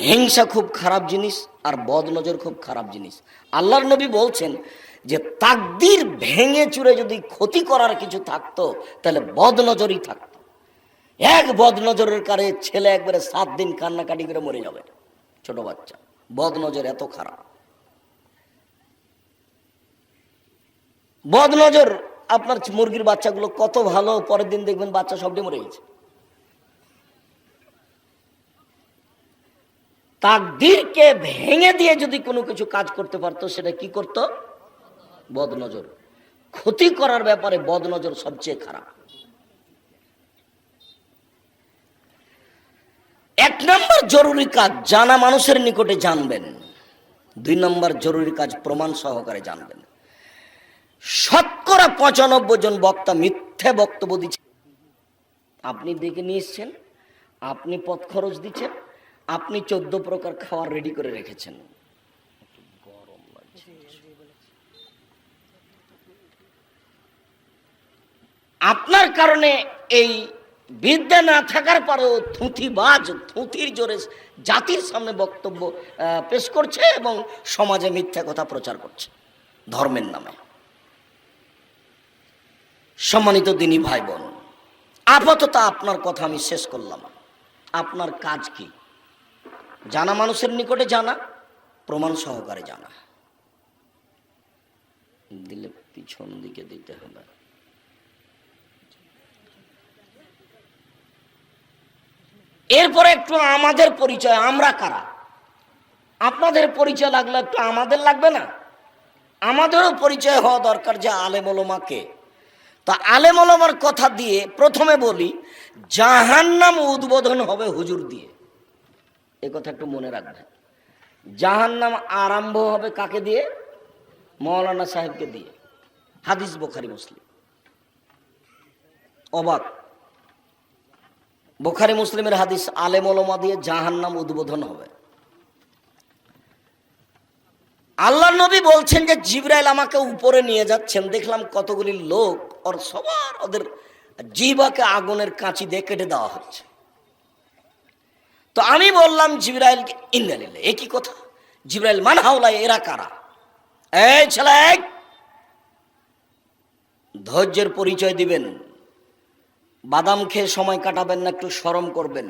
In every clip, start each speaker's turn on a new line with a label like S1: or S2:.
S1: হিংসা খুব খারাপ জিনিস আর বদনজর খুব খারাপ জিনিস। আল্লাহর নবী বলছেন যে তাকদীর ভেঙে চুরে যদি ক্ষতি করার কিছু থাকতো তাহলে বদনজরই থাকতো। এক বদনজরের কারে ছেলে একবারে 7 দিন কান্নাকাটি করে মরে যাবে, ছোট বাচ্চা। বদনজর এত খারাপ। বদনজর আপনার মুরগির বাচ্চাগুলো কত ভালো, পরের দিন দেখবেন বাচ্চা সবটি মরে গেছে। তাকদীরকে ভেঙে দিয়ে যদি কোনো কিছু কাজ করতে পারতো সেটা কি করত? বদনজর। ক্ষতি করার ব্যাপারে বদনজর সবচেয়ে খারাপ। 1 নম্বর জরুরি কাজ জানা মানুষের নিকটে জানবেন। 2 নম্বর জরুরি কাজ প্রমাণ সহকারে জানবেন। শতকরা 95 জন বক্তা মিথ্যে বক্তব্য দিচ্ছেন। আপনি দেখে নিয়ে এসছেন, আপনি পথ খরচ দিচ্ছেন, আপনি 14 প্রকার খাবার রেডি করে রেখেছেন। গরম লাগছে। আপনার কারণে এই বিদ্যা না থাকার পরেও থুথিবাজ থুথির জোরে জাতির সামনে বক্তব্য পেশ করছে এবং সমাজে মিথ্যা কথা প্রচার করছে ধর্মের নামে। সম্মানিত দিনী ভাই বোন, আপাতত আপনার কথা আমি শেষ করলাম। আপনার কাজ কি? জানা মানুষের নিকটে জানা, প্রমাণ সহকারে জানা। দিলে পিছন দিকে দিতে হবে। এরপরে একটু আমাদের পরিচয়, আমরা কারা। আপনাদের পরিচয় লাগলে একটু আমাদের লাগবে না? আমাদেরও পরিচয় হওয়া দরকার যে আলেম ওলামাকে। তা আলেম ওলামার কথা দিয়ে প্রথমে বলি, জাহান্নাম উদ্বোধন হবে হুজুর দিয়ে। এ কথা একটু মনে রাখবেন। জাহান্নাম আরম্ভ হবে কাকে দিয়ে? মৌলানা সাহেবকে দিয়ে। হাদিস বুখারী মুসলিম। অবাক, বুখারী মুসলিমের হাদিস, আলেম ওলামা দিয়ে জাহান্নাম উদ্বোধন হবে। আল্লাহর নবী বলছেন যে জিবরাইল আমাকে উপরে নিয়ে যাচ্ছেন, দেখলাম কতগুলি লোক ওর সবার ওদের জিহ্বাকে আগুনের কাঁচি দিয়ে কেটে দেওয়া হচ্ছে। তো আমি বললাম জিবরাইলকে, ইন্না লিল্লাহি, এ কি কথা? জিবরাইল, মান হাওলা, এরা কারা? এই ছেলে, ধৈর্যের পরিচয় দিবেন। বাদাম খেয়ে সময় কাটাবেন না, একটু শরম করবেন।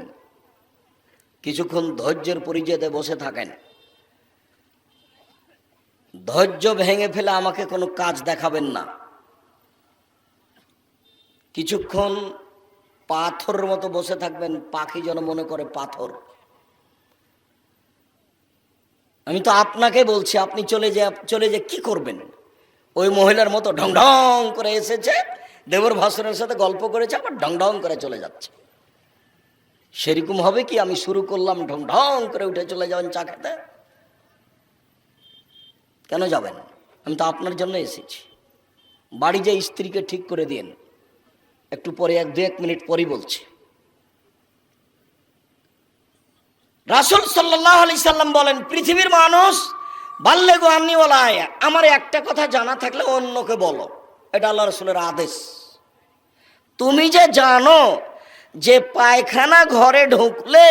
S1: কিছুক্ষণ ধৈর্যের পরিচয় দিয়ে বসে থাকেন। ধৈর্য ভেঙে ফেলে আমাকে কোনো কাজ দেখাবেন না। কিছুক্ষণ পাথরের মতো বসে থাকবেন, পাখি যেন মনে করে পাথর। আমি তো আপনাকে বলছি, আপনি চলে যে কি করবেন? ওই মহিলার মতো ঢং ঢং করে এসেছে, দেবর ভাসুরের সাথে গল্প করেছে, আবার ঢং ঢং করে চলে যাচ্ছে। সেরকম হবে কি? আমি শুরু করলাম, ঢং ঢং করে উঠে চলে যাবেন চা খেতে? কেন যাবেন? আমি তো আপনার জন্য এসেছি। বাড়ি যে স্ত্রীকে ঠিক করে দিন, একটু পরে 1-2 মিনিট পরই বলছি। রাসূল সাল্লাল্লাহু আলাইহি সাল্লাম বলেন, পৃথিবীর মানুষ বাল্লেগু আন্নী ওয়ালা আয়া, আমার একটা কথা জানা থাকলে অন্যকে বলো। এটা আল্লাহ রাসূলের আদেশ। তুমি যে জানো যে পায়খানা ঘরে ঢুকলে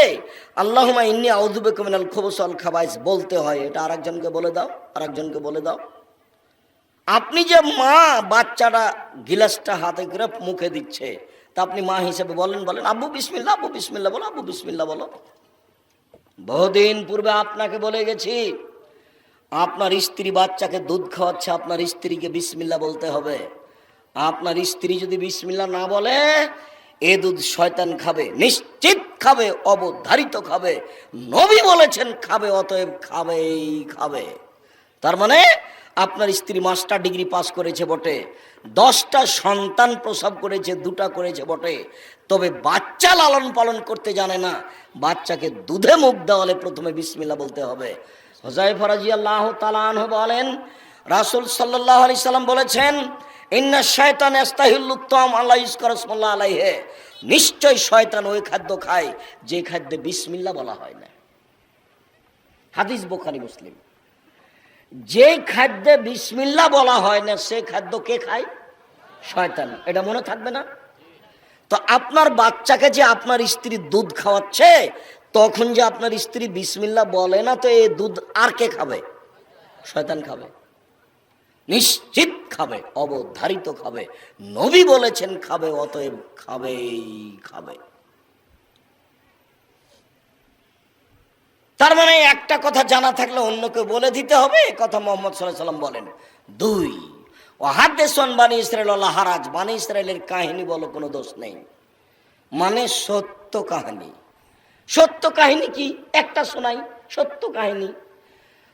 S1: আল্লাহুম্মা ইন্নী আউযু বিকা মিনাল খুবুসি ওয়াল খাবাইস বলতে হয়, এটা আরেকজনকে বলে দাও, আরেকজনকে বলে দাও। আপনি যে মা, বাচ্চাটা গিলাসটা হাতে করে মুখে দিচ্ছে, তা আপনি মা হিসেবে বলেন আব্বু বিসমিল্লাহ, আব্বু বিসমিল্লাহ বলো, আব্বু বিসমিল্লাহ বলো। বহুদিন পূর্বে আপনাকে বলে গেছি, আপনার স্ত্রী বাচ্চাকে দুধ খাওয়াচ্ছে, আপনার স্ত্রীকে বিসমিল্লাহ বলতে হবে। আপনার স্ত্রী যদি বিসমিল্লাহ না বলে, এ দুধ শয়তান খাবে, নিশ্চিত খাবে, অবধারিত খাবে। নবী বলেছেন খাবে, অতএব খাবেই খাবে। তার মানে আপনার স্ত্রী মাস্টার ডিগ্রি পাস করেছে বটে, 10টা সন্তান প্রসব করেছে, 2টা করেছে বটে, তবে বাচ্চা লালন পালন করতে জানে না। বাচ্চাকে দুধে মুখ দেওয়ালে প্রথমে বিসমিল্লাহ বলতে হবে। হুযায়ফা রাদিয়াল্লাহু তাআলা আনহু বলেন, রাসূল সাল্লাল্লাহু আলাইহি সাল্লাম বলেছেন, ইন্না শায়তান ইস্তাহিল্লু তাম আল্লাহ ইযকার ইসমুল্লাহ আলাইহি, নিশ্চয় শয়তান ওই খাদ্য খায় যে খাদ্যে বিসমিল্লাহ বলা হয় না। হাদিস বুখারী মুসলিম। যে খাদ্যে বিসমিল্লাহ বলা হয় না সে খাদ্য কে খায়? শয়তান। এটা মনে থাকবে না? তো আপনার বাচ্চাকে যে আপনার স্ত্রী দুধ খাওয়াচ্ছে, তখন যে আপনার স্ত্রী বিসমিল্লাহ বলে না, তো এই দুধ আর কে খাবে? শয়তান খাবে, নিশ্চিত খাবে, অবধারিত খাবে। নবী বলেছেন খাবে, অতএব খাবেই খাবে। তার মানে একটা কথা জানা থাকলে অন্যকে বলে দিতে হবে, কথা মুহাম্মদ সাল্লাল্লাহু আলাইহি সাল্লাম বলেন। দুই, ও হাদ্দেসন বানি ইসরাইল আল্লাহ হারাজ, বানি ইসরাইলের কাহিনী বলো, কোনো দোষ নেই। মানে সত্য কাহিনী। সত্য কাহিনী কি? একটা শোনাই, সত্য কাহিনী।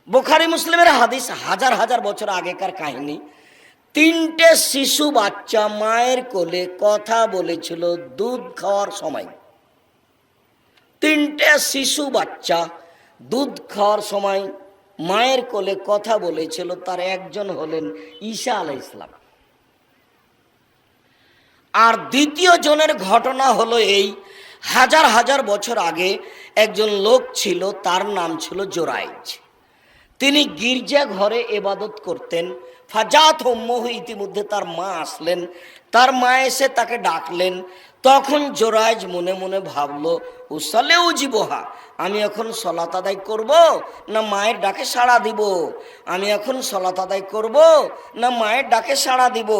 S1: বুখারী মুসলিমের হাদিস, হাজার হাজার বছর আগেকার কাহিনী। 3টে শিশু বাচ্চা মায়ের কোলে কথা বলেছিল দুধ খাওয়ার সময়। 3টে শিশু বাচ্চা দুধ খাওয়ার সময় মায়ের কোলে কথা বলেছিল। তার একজন হলেন ঈসা আলাইহিস সালাম। আর দ্বিতীয় জনের ঘটনা হলো এই, হাজার হাজার বছর আগে একজন লোক ছিল, তার নাম ছিল জোরাইজ। তিনি গির্জা ঘরে ইবাদত করতেন। ফাজাত উম্মুহু, ইতিমধ্যে তার মা আসলেন। তার মা এসে তাকে ডাকলেন। তখন জোরাইজ মনে মনে ভাবলো, উসালে উজিবহা, আমি এখন সলাত আদায় করব না মায়ের ডাকে সাড়া দিব? আমি এখন সলাত আদায় করব না মায়ের ডাকে সাড়া দিব?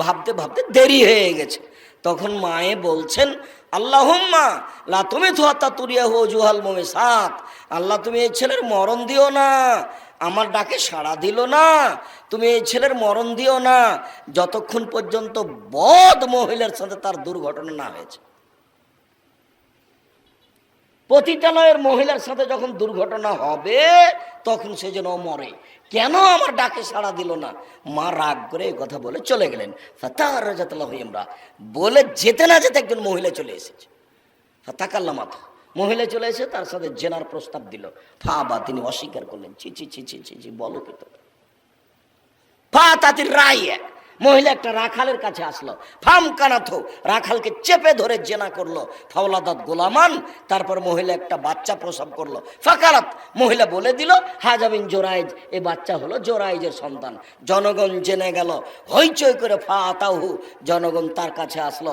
S1: ভাবতে ভাবতে দেরি হয়ে গেছে। তখন মায়ে বলছেন, আল্লাহুম্মা লা তুমিতহু তুরিয়াহু ওজুহাল মুমিসাত, আল্লাহ তুমি এই ছেলের মরণ দিও না। আমার ডাকে সাড়া দিল না, তুমি এই ছেলের মরণ দিও না যতক্ষণ পর্যন্ত বদ মহিলার সাথে তার দুর্ঘটনা না হয়েছে। পতিতালয়ের মহিলার সাথে যখন দুর্ঘটনা হবে তখন সে যেন মরে। কেন আমার ডাকে সাড়া দিল না? মা রাগ করে এই কথা বলে চলে গেলেন। বলে যেতে না যেতে একজন মহিলা চলে এসেছে। ফাতাকাল্লামাত, মহিলা চলে এসে তার সাথে জেনার প্রস্তাব দিল। বা তিনি অস্বীকার করলেন, ছি ছি ছি ছি ছি ছি, বলো কি তো। ফা তাতির রায়, মহিলা একটা রাখালের কাছে আসলো। ফাম কানাথো, রাখালকে চেপে ধরে জেনা করলো। ফাওলাদাত গোলামান, তারপর মহিলা একটা বাচ্চা প্রসব করলো। ফাকারাত, মহিলা বলে দিল, হাজাবিন জোরাইজ, এই বাচ্চা হলো জোরাইজের সন্তান। জনগণ জেনে গেল, হইচই করে ফা আতাহু, জনগণ তার কাছে আসলো।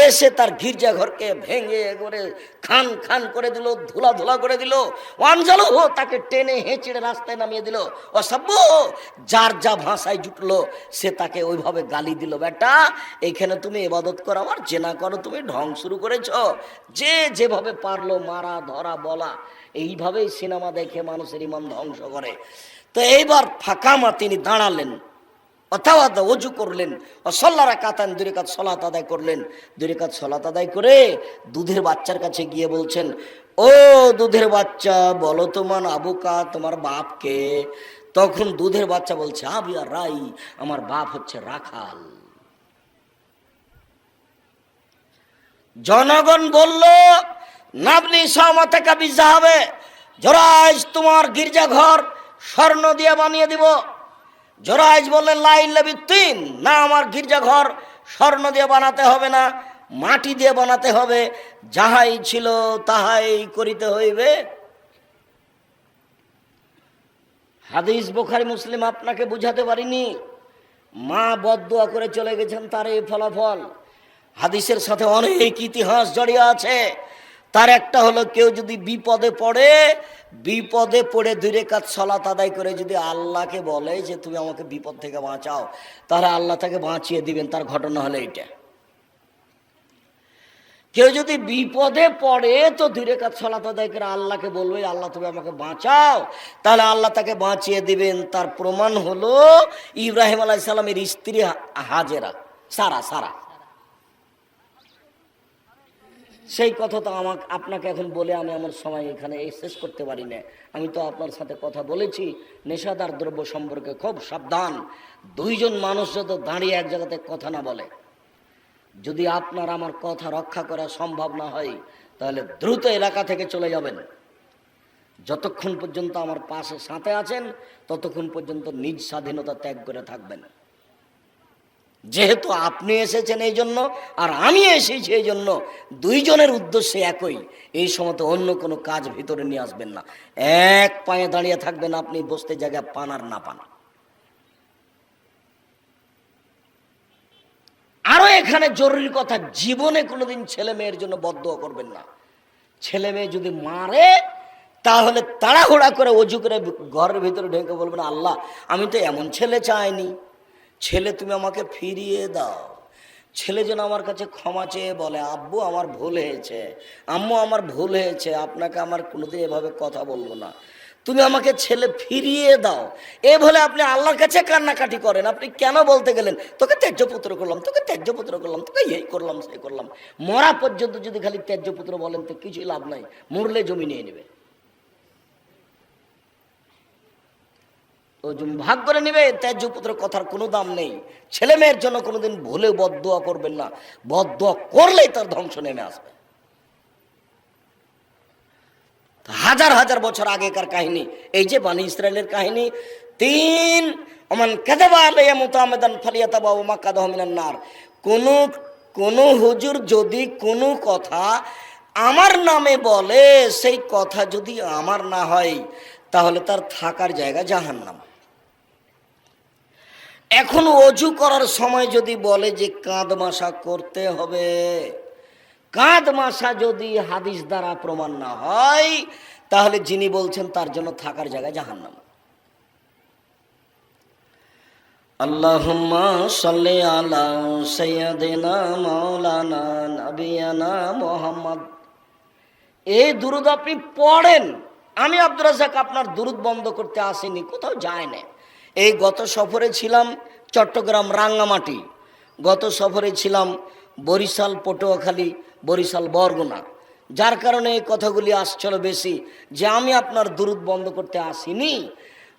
S1: এসে তার গির্জা ঘরকে ভেঙে করে খান খান করে দিল, ধুলা ধুলা করে দিল। ওয়ানজালু, তাকে টেনে হেঁচড়ে রাস্তায় নামিয়ে দিল। ও সব্য, যার যা ভাষায় জুটলো সে তাকে ওইভাবে গালি দিল। বেটা, এখানে তুমি ইবাদত করো, আমার জেনা করো, তুমি ঢং শুরু করেছ। যে যেভাবে পারলো মারা ধরা বলা, এইভাবেই সিনেমা দেখে মানুষের ইমান ধ্বংস করে। তো এইবার ফাঁকামা, তিনি দাঁড়ালেন, অথবা অজু করলেন, সল্লারা কাতান, 2 রাকাত সলাত আদায় করলেন। 2 রাকাত সলাত আদায় করে দুধের বাচ্চার কাছে গিয়ে বলছেন, ও দুধের বাচ্চা, বলো তোমার আবুকা, তোমার বাপকে? তখন দুধের বাচ্চা বলছে, আবিয়া রাই, আমার বাপ হচ্ছে রাখাল। জনগণ বলল, নাবনি সামাতাকা বিজাহাবে, জোরাইজ তোমার গির্জাঘর স্বর্ণ দিয়ে বানিয়ে দিব। জোরাইজ বললেন, লা ইল্লা বিত্তিন, না, আমার গির্জাঘর স্বর্ণ দিয়ে বানাতে হবে না, মাটি দিয়ে বানাতে হবে। যাহাই ছিল তাহাই করিতে হইবে। হাদিস বুখারী মুসলিম আপনাকে বুঝাতে পারিনি। মা বদদুয়া করে চলে গেছেন, তার এই ফলাফল। হাদিসের সাথে অনেক ইতিহাস জড়িয়ে আছে। তার একটা হলো, কেউ যদি বিপদে পড়ে 2 রাকাত সালাত আদায় করে যদি আল্লাহকে বলে যে তুমি আমাকে বিপদ থেকে বাঁচাও, তাহলে আল্লাহ তাকে বাঁচিয়ে দিবেন। তার ঘটনা হলো এইটা। কেউ যদি বিপদে পড়ে তো 2 রাকাত সালাত আদায় করে আল্লাহকে বলবে, আল্লাহ তুমি আমাকে বাঁচাও, তাহলে আল্লাহ তাকে বাঁচিয়ে দিবেন। তার প্রমাণ হলো ইব্রাহিম আলাইহিস সালামের স্ত্রী হাজেরা, সারা। সেই কথা তো আপনাকে এখন বলে আমি আমার সময় এখানে শেষ করতে পারি না। আমি তো আপনার সাথে কথা বলেছি নেশাদার দ্রব্য সম্পর্কে, খুব সাবধান। 2 জন মানুষ যত দাঁড়িয়ে এক জায়গাতে কথা না বলে, যদি আপনার আমার কথা রক্ষা করা সম্ভব না হয়, তাহলে দ্রুত এলাকা থেকে চলে যাবেন। যতক্ষণ পর্যন্ত আমার পাশে সাথে আছেন ততক্ষণ পর্যন্ত নিজ স্বাধীনতা ত্যাগ করে থাকবেন। যেহেতু আপনি এসেছেন এই জন্য, আর আমি এসেছি এই জন্য, 2 জনের উদ্দেশ্যে একই। এই সময় তো অন্য কোনো কাজ ভিতরে নিয়ে আসবেন না। এক পায়ে দাঁড়িয়ে থাকবেন, আপনি বসতে জায়গা পান আর না পান। আরো এখানে জরুরি কথা, জীবনে কোনোদিন ছেলে মেয়ের জন্য বদদুয়া করবেন না। ছেলে মেয়ে যদি মারে তাহলে তাড়াহুড়া করে অজু করে ঘরের ভিতরে ঢেকে বলবেন, আল্লাহ আমি তো এমন ছেলে চাইনি, ছেলে তুমি আমাকে ফিরিয়ে দাও। ছেলে যেন আমার কাছে ক্ষমা চেয়ে বলে, আব্বু আমার ভুল হয়েছে, আম্মু আমার ভুল হয়েছে, আপনাকে আমার কোনোদিন এভাবে কথা বলবো না, তুমি আমাকে ছেলে ফিরিয়ে দাও। এ বলে আপনি আল্লাহর কাছে কান্নাকাটি করেন। আপনি কেন বলতে গেলেন তোকে ত্যায্য পুত্র করলাম, তোকে ত্যায্য পুত্র করলাম, তোকে এই করলাম সেই করলাম। মরা পর্যন্ত যদি খালি ত্যায্য পুত্র বলেন তো কিছুই লাভ নাই, মরলে জমি নিয়ে নেবে, ও ভাগ করে নেবে। ত্যায্য পুত্র কথার কোনো দাম নেই। ছেলে মেয়ের জন্য কোনোদিন ভুলেও বদদোয়া করবেন না, বদদোয়া করলেই তার ধ্বংস নেমে আসবে। হাজার হাজার বছর আগেকার কাহিনী, এই যে বানি ইসরায়েলের কাহিনী। তিন ওমান কাযাবা আলাইয়া মুতাআম্মিদান ফালিয়াতাবাউ মাকআদাহু মিনান নার। কোন হুজুর যদি কোনো কথা আমার নামে বলে, সেই কথা যদি আমার না হয় তাহলে তার থাকার জায়গা জাহান্নাম। এখন অজু করার সময় যদি বলে যে কাঁধ মাসা করতে হবে, কাঁধ মাসা যদি হাদিস দ্বারা প্রমাণ না হয় তাহলে যিনি বলছেন তার জন্য থাকার জায়গা জাহান্নাম। আল্লাহুম্মা সাল্লি আলা সাইয়্যিদিনা মাওলানা নবিয়ানা মুহাম্মদ। এই দুরূদ আপনি পড়েন। আমি আব্দুর রাজ্জাক আপনার দুরূদ বন্ধ করতে আসিনি, কোথাও যায় না। এই গত সফরে ছিলাম চট্টগ্রাম রাঙ্গামাটি, গত সফরে ছিলাম বরিশাল পটুয়াখালী, বরিশাল বরগুনা, যার কারণে এই কথাগুলি আসছিল বেশি, যে আমি আপনার দুরূদ বন্ধ করতে আসিনি।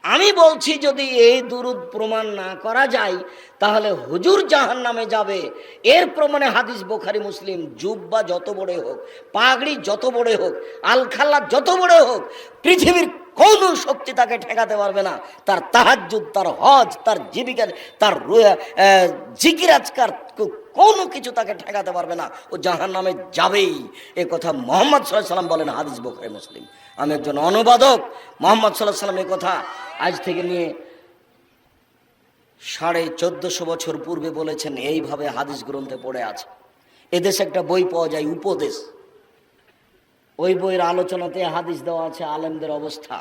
S1: আমি বলছি যদি এই দুরূদ প্রমাণ না করা যায় তাহলে হুজুর জাহান্নামে যাবে। এর প্রমাণে হাদিস বুখারী মুসলিম। জুব্বা যত বড় হোক, পাগড়ি যত বড় হোক, আলখাল্লা যত বড় হোক, পৃথিবীর কোনো শক্তি তাকে ঠেকাতে পারবে না। তার তাহাজ্জুদ, তার হজ, তার জীবিকা, তার জিকির আজকার কোনো কিছু তাকে ঠেকাতে পারবে না। ও জাহান্নামে যাবেই। এ কথা মুহাম্মদ সাল্লাল্লাহু আলাইহি ওয়াসাল্লাম বলেন, হাদিস বুখারী মুসলিম। আমি একজন অনুবাদক। মুহাম্মদ সাল্লাল্লাহু আলাইহি ওয়াসাল্লাম এ কথা আজ থেকে নিয়ে 1450 বছর পূর্বে বলেছেন। এইভাবে হাদিস গ্রন্থে পড়ে আছে। এদেশে একটা বই পাওয়া যায়, উপদেশ। ওই বইয়ের আলোচনাতে হাদিস দেওয়া আছে আলেমদের অবস্থা।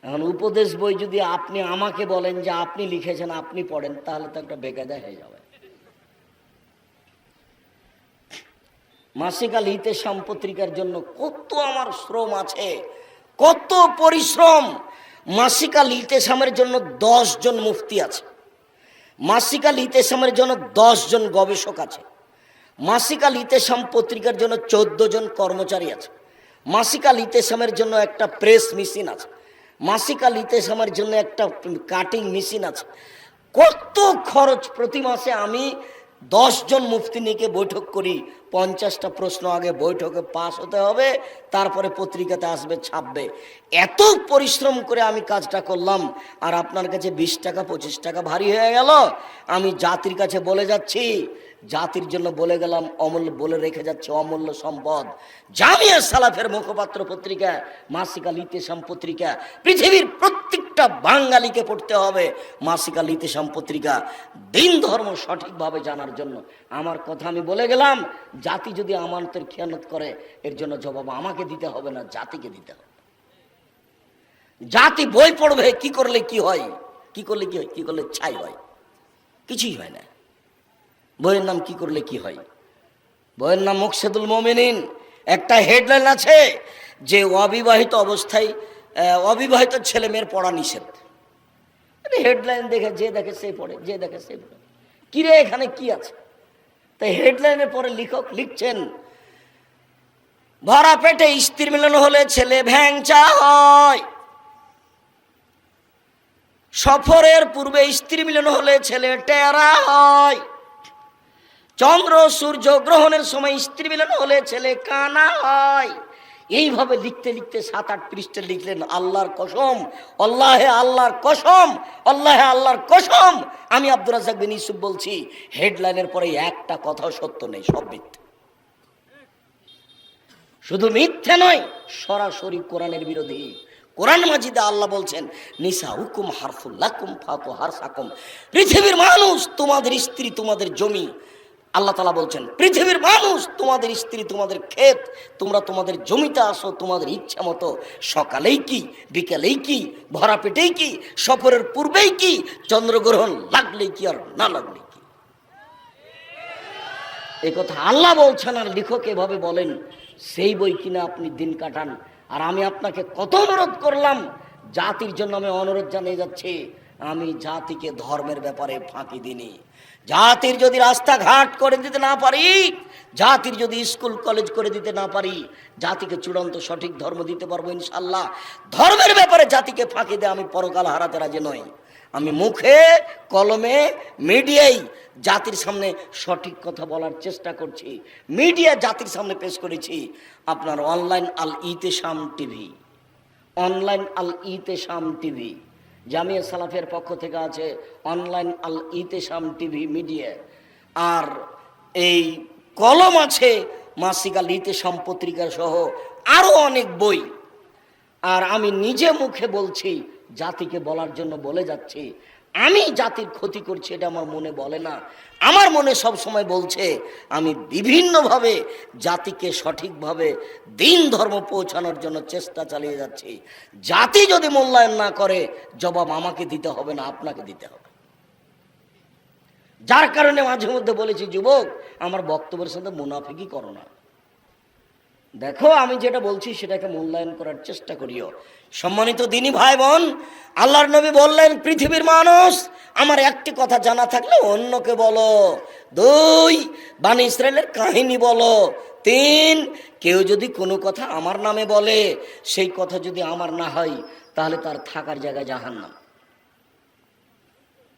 S1: এখন উপদেশ বই যদি আপনি আমাকে বলেন যে আপনি লিখেছেন, আপনি পড়েন, তাহলে তো একটা বেকায়দা হয়ে যাবে। মাসিক আল ইতেশাম পত্রিকার জন্য কত আমার শ্রম আছে, কত পরিশ্রম। মাসিক আল ইতেশামের জন্য 10 জন মুফতি আছে, মাসিক আল ইতেশামের জন্য 10 জন গবেষক আছে, মাসিক আল ইতেশাম পত্রিকার জন্য 14 জন কর্মচারী আছে, মাসিক আল ইতেশামের জন্য একটা প্রেস মেশিন আছে, মাসিক আল ইতেশামের জন্য একটা কাটিং মেশিন আছে। কত খরচ প্রতি মাসে। আমি 10 জন মুফতি নিয়ে বৈঠক করি। 50টা প্রশ্ন আগে বৈঠকে পাস হতে হবে, তারপরে পত্রিকাতে আসবে, ছাপবে। এত পরিশ্রম করে আমি কাজটা করলাম, আর আপনার কাছে 20 টাকা 25 টাকা ভারী হয়ে গেল। আমি জাতির কাছে বলে যাচ্ছি, জাতির জন্য বলে গেলাম, অমূল্য বলে রেখে যাচ্ছে অমূল্য সম্পদ। জামিয়া সালাফের মুখপাত্র পত্রিকা মাসিক আল ইতেশাম পত্রিকা। পৃথিবীর প্রত্যেকটা বাঙালিকে পড়তে হবে মাসিক আল ইতেশাম পত্রিকা, দিন ধর্ম সঠিকভাবে জানার জন্য। আমার কথা আমি বলে গেলাম। জাতি যদি আমানতের খেয়ানত করে, এর জন্য জবাব আমাকে দিতে হবে না, জাতিকে দিতে হবে। জাতি বই পড়বে কি করলে কি হয়, কি করলে কি হয়, কি করলে ছাই হয়, কিছুই হয় না। বইয়ের নাম কি করলে কি হয়, বইয়ের নাম মুকসেদুল মুমিনিন। একটা হেডলাইন আছে যে অবিবাহিত অবস্থায় অবিবাহিত ছেলে মেয়ের পড়া নিষেধ। হেডলাইন দেখে যে দেখে সে পড়ে, যে দেখে সে পড়ে। কিরে এখানে কি আছে? তাই হেডলাইনের পরে লেখক লিখছেন, ভরা পেটে স্ত্রী মিলন হলে ছেলে ভ্যাংচা হয়, সফরের পূর্বে স্ত্রী মিলন হলে ছেলে টেরা হয়, চন্দ্র সূর্য গ্রহণের সময় স্ত্রী মিলন হলে ছেলে কানা হয়। এইভাবে লিখতে লিখতে 7-8 পৃষ্ঠা লিখলেন। আল্লাহর কসম, আল্লাহে আল্লাহর কসম, আল্লাহে আল্লাহর কসম, আমি আব্দুর রাজ্জাক বিন ইউসুফ বলছি, হেডলাইনের পরে একটা কথাও সত্য নেই, সব মিথ্যে। শুধু মিথ্যে নয়, সরাসরি কোরআনের বিরোধী। কোরআন মাজিদে আল্লাহ বলছেন, নিসা হুকুম হারফুল লাকুম ফাতু হারসাকুম। পৃথিবীর মানুষ তোমাদের স্ত্রী, তোমাদের জমি, আল্লাহ তাআলা বলছেন, পৃথিবীর মানুষ, তোমাদের স্ত্রী, তোমাদের ক্ষেত, তোমরা তোমাদের জমিতে আসো তোমাদের ইচ্ছা মতো, সকালেই কি, বিকেলেই কি, ভরা পেটেই কি, সফরের পূর্বেই কি, চন্দ্রগ্রহণ লাগলেই কি আর না লাগলেই কি। এই কথা আল্লাহ বলছেন, আর লেখক এভাবে বলেন। সেই বই কিনা আপনি দিন কাটান। আর আমি আপনাকে কত অনুরোধ করলাম, জাতির জন্য আমি অনুরোধ জানিয়ে যাচ্ছি, আমি জাতিকে ধর্মের ব্যাপারে ফাঁকি দিইনি। জাতির যদি রাস্তাঘাট করে দিতে না পারি, জাতির যদি স্কুল কলেজ করে দিতে না পারি, জাতিকে চূড়ান্ত সঠিক ধর্ম দিতে পারবো ইনশাল্লাহ। ধর্মের ব্যাপারে জাতিকে ফাঁকি দিয়ে আমি পরকাল হারাতে রাজি নই। আমি মুখে কলমে মিডিয়ায় জাতির সামনে সঠিক কথা বলার চেষ্টা করছি। মিডিয়া জাতির সামনে পেশ করেছি আপনার অনলাইন আল ইতেশাম টিভি, অনলাইন আল ইতেশাম টিভি, জামিয়া সালাফের পক্ষ থেকে আছে অনলাইন আল ইতেশাম টিভি মিডিয়া। আর এই কলম আছে মাসিক আল ইতেশাম পত্রিকা সহ আরও অনেক বই। আর আমি নিজে মুখে বলছি, জাতিকে বলার জন্য বলে যাচ্ছি, আমি জাতির ক্ষতি করছি এটা আমার মনে বলে না। আমার মনে সব সময় বলছে আমি বিভিন্নভাবে জাতিকে সঠিকভাবে দিন ধর্ম পৌঁছানোর জন্য চেষ্টা চালিয়ে যাচ্ছি। জাতি যদি মূল্যায়ন না করে, জবাব আমাকে দিতে হবে না, আপনাকে দিতে হবে। যার কারণে মাঝে মধ্যে বলেছি, যুবক, আমার বক্তব্যের সাথে মুনাফিকি করো না। দেখো, আমি যেটা বলছি সেটাকে মূল্যায়ন করার চেষ্টা করিও। সম্মানিত দিনী ভাই বোন, আল্লাহর নবী বললেন, পৃথিবীর মানুষ, আমার একটি কথা জানা থাকলে অন্যকে বলো। 2, বানি ইসরায়েলের কাহিনী বলো। 3, কেউ যদি কোনো কথা আমার নামে বলে, সেই কথা যদি আমার না হয়, তাহলে তার থাকার জায়গায় জাহান্নাম।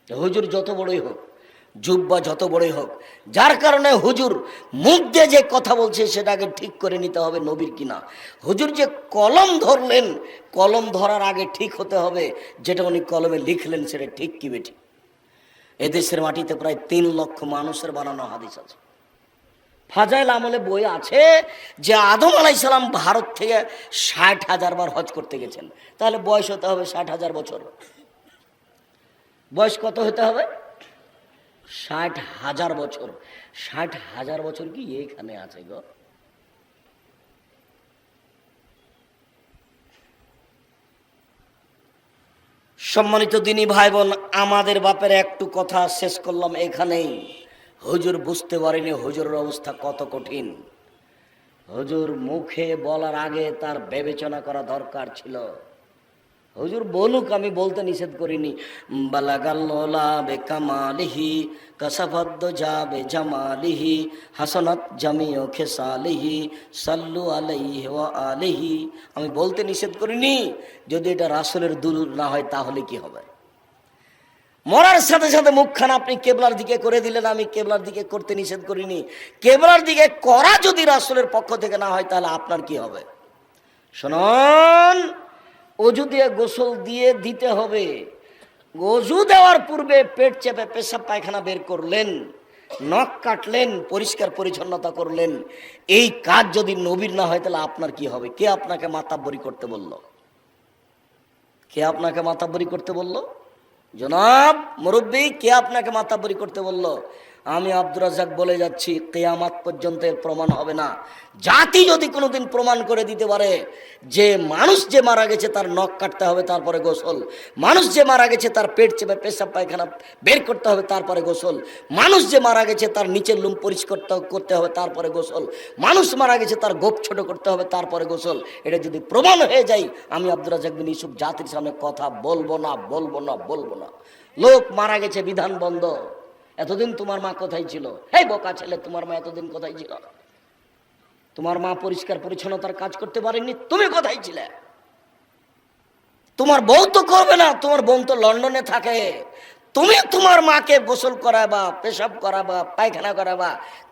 S1: হুজুর যত বড়ই হোক, জুব্বা যত বড়ই হোক, যার কারণে হুজুর মুখ দিয়ে যে কথা বলছে সেটাকে ঠিক করে নিতে হবে নবীর কিনা। হুজুর যে কলম ধরলেন, কলম ধরার আগে ঠিক হতে হবে যেটা উনি কলমে লিখলেন সেটা ঠিক কি বেঠিক। এদেশের মাটিতে প্রায় 3 লক্ষ মানুষের বানানো হাদিস আছে। ফাজাইল আমলে বই আছে যে আদম আলাইহিস সালাম ভারত থেকে 60,000 বার হজ করতে গেছেন। তাহলে বয়স হতে হবে 60,000 বছর। বয়স কত হতে হবে? 60,000 বছর। 60,000 বছর কি এখানে আছে গো? সম্মানিত দিনী ভাই বোন, আমাদের বাপের একটু কথা শেষ করলাম এখানেই। হুজুর বুঝতে পারেনি হুজুরের অবস্থা কত কঠিন। হুজুর মুখে বলার আগে তার বিবেচনা করা দরকার ছিল। হুজুর বলুক, আমি বলতে নিষেধ করিনি। বালাগাল্লা বেকামালিহি কাসাফাদ্দ যাবে জামালিহি হাসানাত জামিও খেসালিহি সাল্লু আলাইহি ওয়া আলিহি। আমি বলতে নিষেধ করিনি। যদি এটা রাসূলের দুরূদ না হয় তাহলে কি হবে? মরার সাথে সাথে মুখখানা আপনি কেবলার দিকে করে দিলেন, আমি কেবলার দিকে করতে নিষেধ করিনি। কেবলার দিকে করা যদি রাসূলের পক্ষ থেকে না হয় তাহলে আপনার কি হবে? শুনুন, অজু দিয়ে গোসল দিয়ে দিতে হবে। অজু দেওয়ার পূর্বে পেট চেপে পেশাব পায়খানা বের করলেন, নখ কাটলেন, পরিষ্কার পরিচ্ছন্নতা করলেন। এই কাজ যদি নবীর না হয় তাহলে আপনার কি হবে? কে আপনাকে মাতাব্বরি করতে বলল? কে আপনাকে মাতাব্বরি করতে বলল? জনাব মুরব্বী, কে আপনাকে মাতাব্বরি করতে বলল? আমি আব্দুর রাজ্জাক বলে যাচ্ছি, কিয়ামত পর্যন্ত এর প্রমাণ হবে না। জাতি যদি কোনোদিন প্রমাণ করে দিতে পারে যে মানুষ যে মারা গেছে তার নখ কাটতে হবে তারপরে গোসল, মানুষ যে মারা গেছে তার পেট চেপে পেশাব পায়খানা বের করতে হবে তারপরে গোসল, মানুষ যে মারা গেছে তার নিচের লুম পরিষ্কার করতে হবে তারপরে গোসল, মানুষ মারা গেছে তার গোপ ছোট করতে হবে তারপরে গোসল, এটা যদি প্রমাণ হয়ে যায়, আমি আব্দুর রাজ্জাক বিন ইউসুফ জাতির সামনে কথা বলবো না, বলবো না, বলবো না। লোক মারা গেছে, বিধান বন্ধ। এতদিন তোমার মা কোথায় ছিল? হে বোকা ছেলে, তোমার মা এতদিন কোথায় ছিল? তোমার মা পরিষ্কার পরিচ্ছন্নতার কাজ করতে পারেনি, তুমি কোথায় ছিলে? তোমার বউ তো করবে না, তোমার বোন তো লন্ডনে থাকে। তুমি তোমার মাকে গোসল করাবা, পেশাব করাবা, পায়খানা করাবা,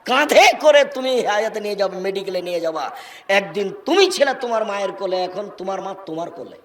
S1: কাঁধে করে তুমি হায়াতে নিয়ে যাবে, মেডিকেলে নিয়ে যাবা। একদিন তুমি ছিলে তোমার মায়ের কোলে, এখন তোমার মা তোমার কোলে।